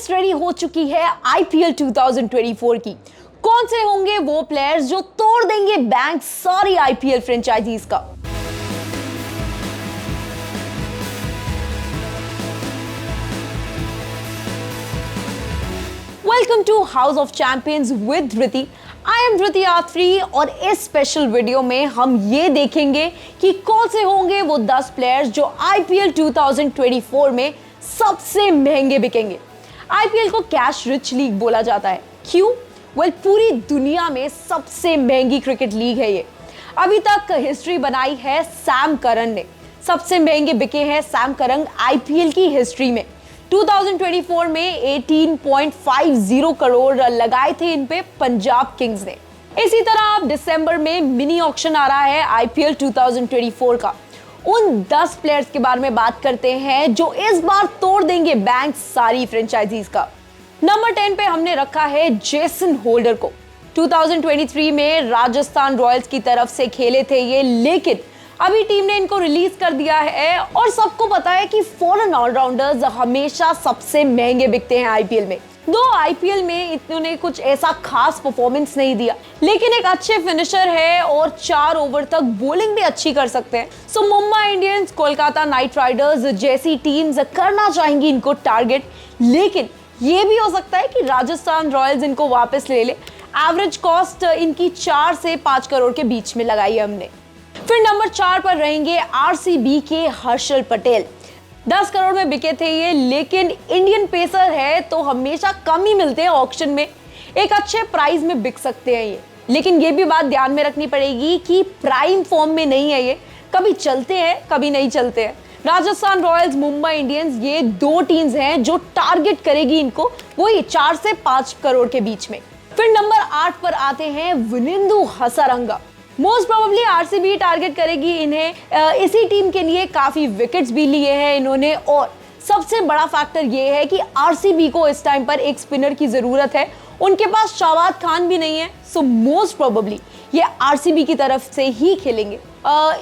List ready हो चुकी है आईपीएल 2024 की। कौन से होंगे वो प्लेयर्स जो तोड़ देंगे बैंक सारी आईपीएल फ्रेंचाइजीज का। Welcome to house of champions with Dhriti. I am Dhriti Atri और इस स्पेशल वीडियो में हम ये देखेंगे कि कौन से होंगे वो 10 प्लेयर्स जो आईपीएल 2024 में सबसे महंगे बिकेंगे। आईपीएल को कैश रिच लीग बोला जाता है। क्यों? पूरी दुनिया में सबसे महंगी क्रिकेट लीग है ये। अभी तक हिस्ट्री बनाई है सैम करन ने। सबसे महंगे बिके हैं सैम करन आईपीएल की हिस्ट्री में। 2024 में 18.50 करोड़ लगाए थे इन पे पंजाब किंग्स ने। इसी तरह अब दिसंबर में मिनी ऑक्शन आ रहा है आईपीएल 2024 का। उन 10 प्लेयर्स के बारे में बात करते हैं जो इस बार तोड़ देंगे बैंक सारी फ्रेंचाइजीज का। नंबर 10 पे हमने रखा है जेसन होल्डर को। 2023 में राजस्थान रॉयल्स की तरफ से खेले थे ये, लेकिन अभी टीम ने इनको रिलीज कर दिया है और सबको पता है कि फॉरेन ऑलराउंडर्स हमेशा सबसे महंगे बिकते हैं आईपीएल में। दो आईपीएल में इन्होंने कुछ ऐसा खास परफॉर्मेंस नहीं दिया, लेकिन एक अच्छे फिनिशर है और 4 ओवर तक बॉलिंग भी अच्छी कर सकते हैं। So Mumbai Indians, Kolkata Knight Riders जैसी टीम्स करना चाहेंगी इनको टारगेट, लेकिन ये भी हो सकता है कि राजस्थान रॉयल्स इनको वापस ले ले। एवरेज कॉस्ट इनकी 4 से 5 करोड़ के बीच में लगाई है हमने। फिर नंबर 4 पर रहेंगे आरसीबी के हर्षल पटेल। 10 करोड़ में बिके थे ये, लेकिन इंडियन पेसर है तो हमेशा कम ही मिलते हैं ऑक्शन में। एक अच्छे प्राइस में बिक सकते हैं ये, लेकिन ये भी बात ध्यान में रखनी पड़ेगी कि प्राइम फॉर्म में नहीं है ये। कभी चलते हैं कभी नहीं चलते हैं। राजस्थान रॉयल्स, मुंबई इंडियंस, ये 2 टीम्स हैं जो टारगेट करेगी इनको, वही 4 से 5 करोड़ के बीच में। फिर नंबर 8 पर आते हैं Wanindu Hasaranga. Most probably RCB target करेगी इन्हें। इसी टीम के लिए काफी विकेट्स भी लिए हैं इन्होंने, और सबसे बड़ा फैक्टर ये है कि आरसीबी को इस टाइम पर एक स्पिनर की जरूरत है। उनके पास शाबाद खान भी नहीं है, सो मोस्ट प्रोबेबली ये आरसीबी की तरफ से ही खेलेंगे।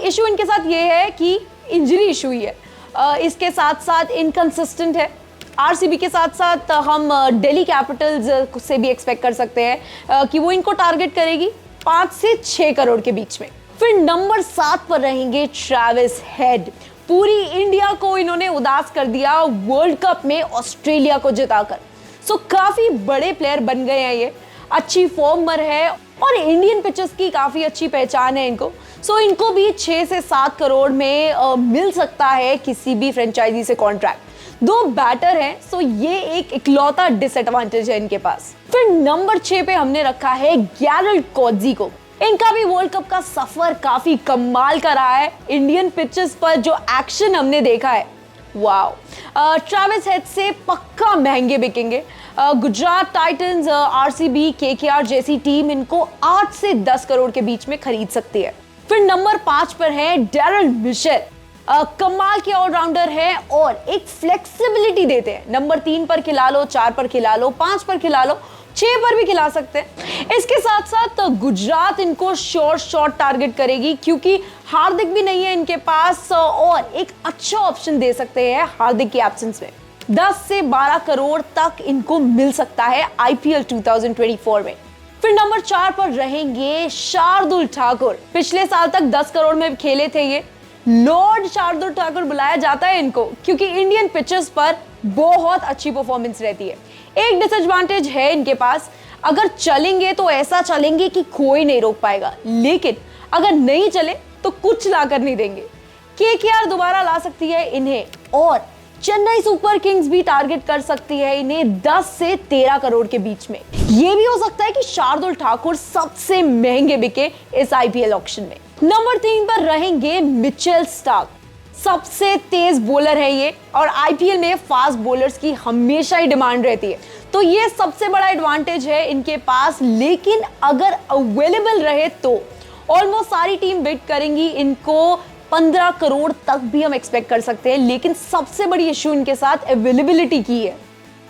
इशू इनके साथ ये है कि इंजरी इशू ही है। इसके साथ साथ इनकंसिस्टेंट है। आरसीबी के साथ साथ हम दिल्ली कैपिटल्स से भी एक्सपेक्ट कर सकते हैं कि वो इनको टारगेट करेगी 5 से 6 करोड़ के बीच में। फिर नंबर 7 पर रहेंगे ट्रेविस हेड। पूरी इंडिया को इन्होंने उदास कर दिया वर्ल्ड कप में ऑस्ट्रेलिया को जिताकर। सो काफी बड़े प्लेयर बन गए हैं ये। अच्छी फॉर्मर है और इंडियन पिचेस की काफी अच्छी पहचान है इनको। सो इनको भी 6 से 7 करोड़ में मिल सकता है किसी भी फ्रेंचाइजी से कॉन्ट्रैक्ट। 2 बैटर हैं, सो ये एक इकलौता डिसएडवांटेज है इनके पास। फिर नंबर 6 पे हमने रखा है गैरल्ड कॉडजी को। इनका भी वर्ल्ड कप का सफर काफी कमाल का रहा है। इंडियन पिचेस पर जो एक्शन हमने देखा है, वाओ। ट्रेविस हेड से पक्का महंगे बिकेंगे। गुजरात टाइटंस, आरसीबी, केकेआर जैसी टीम इनको 8 से 10 करोड़ के बीच में खरीद सकती है। फिर नंबर 5 पर है डैरल मिशेल। कमाल के ऑलराउंडर है और एक फ्लेक्सिबिलिटी देते हैं। नंबर 3 पर खिला लो, 4 पर खिला लो, 5 पर खिला लो, 6 पर भी खिला सकते हैं। इसके साथ साथ गुजरात इनको शॉर्ट टारगेट करेगी, क्योंकि हार्दिक भी नहीं है इनके पास और एक अच्छा ऑप्शन दे सकते हैं हार्दिक की एब्सेंस में। 10 से 12 करोड़ तक इनको मिल सकता है आईपीएल 2024 में। फिर नंबर 4 पर रहेंगे शार्दुल ठाकुर। पिछले साल तक 10 करोड़ में खेले थे ये। लॉर्ड शार्दुल ठाकुर बुलाया जाता है इनको, क्योंकि इंडियन पिचेस पर बहुत अच्छी परफॉर्मेंस रहती है। एक डिसएडवांटेज है इनके पास, अगर चलेंगे तो ऐसा चलेंगे कि कोई नहीं रोक पाएगा, लेकिन अगर नहीं चले तो कुछ लाकर नहीं देंगे। केकेआर दोबारा ला सकती है इन्हें और चेन्नई सुपर किंग्स भी टारगेट कर सकती है इन्हें 10 से 13 करोड़ के बीच में। यह भी हो सकता है कि शार्दुल ठाकुर सबसे महंगे बिके इस आईपीएल ऑक्शन में। नंबर 3 पर रहेंगे मिचेल स्टार्क। सबसे तेज बॉलर है ये और आईपीएल में फास्ट बॉलर्स की हमेशा ही डिमांड रहती है, तो ये सबसे बड़ा एडवांटेज है इनके पास। लेकिन अगर अवेलेबल रहे तो ऑलमोस्ट सारी टीम बिड करेंगी इनको। 15 करोड़ तक भी हम एक्सपेक्ट कर सकते हैं, लेकिन सबसे बड़ी इश्यू इनके साथ अवेलेबिलिटी की है।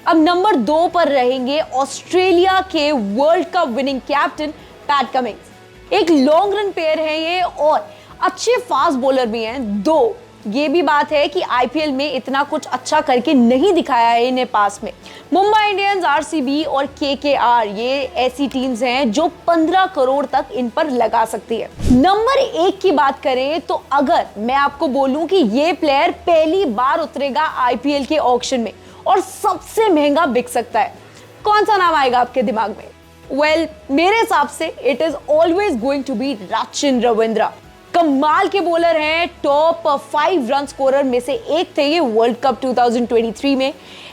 अब नंबर 2 पर रहेंगे ऑस्ट्रेलिया के world cup winning captain PAT Cummins. एक लॉन्ग रन पेयर है ये और अच्छे फास्ट बॉलर भी हैं। 2 ये भी बात है कि आईपीएल में इतना कुछ अच्छा करके नहीं दिखाया है इन्हें पास में। मुंबई इंडियंस, आरसीबी और केकेआर ये ऐसी टीम्स हैं जो 15 करोड़ तक इन पर लगा सकती है। नंबर 1 की बात करें तो अगर मैं आपको बोलूं कि ये प्लेयर पहली बार उतरेगा आईपीएल के ऑक्शन में और सबसे महंगा बिक सकता है, कौन सा नाम आएगा आपके दिमाग में? मेरे हिसाब से it is always going to be Rachin Ravindra. कमाल के बॉलर हैं, टॉप 5 रन स्कोरर में से एक थे ये वर्ल्ड कप 2023 में।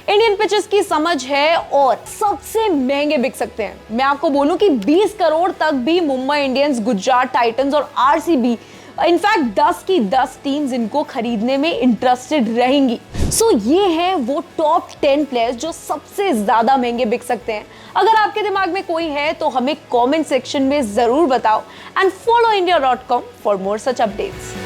इंडियन पिचेस की समझ है और सबसे महंगे बिक सकते हैं। मैं आपको बोलूं कि 20 करोड़ तक भी मुंबई इंडियंस, गुजरात टाइटंस और आरसीबी, इनफैक्ट 10 की 10 टीम्स इनको खरीदने में इंटरेस्टेड रहेंगी। सो ये है वो टॉप 10 प्लेयर्स जो सबसे ज्यादा महंगे बिक सकते हैं। अगर आपके दिमाग में कोई है तो हमें कमेंट सेक्शन में जरूर बताओ and follow india.com for more such updates.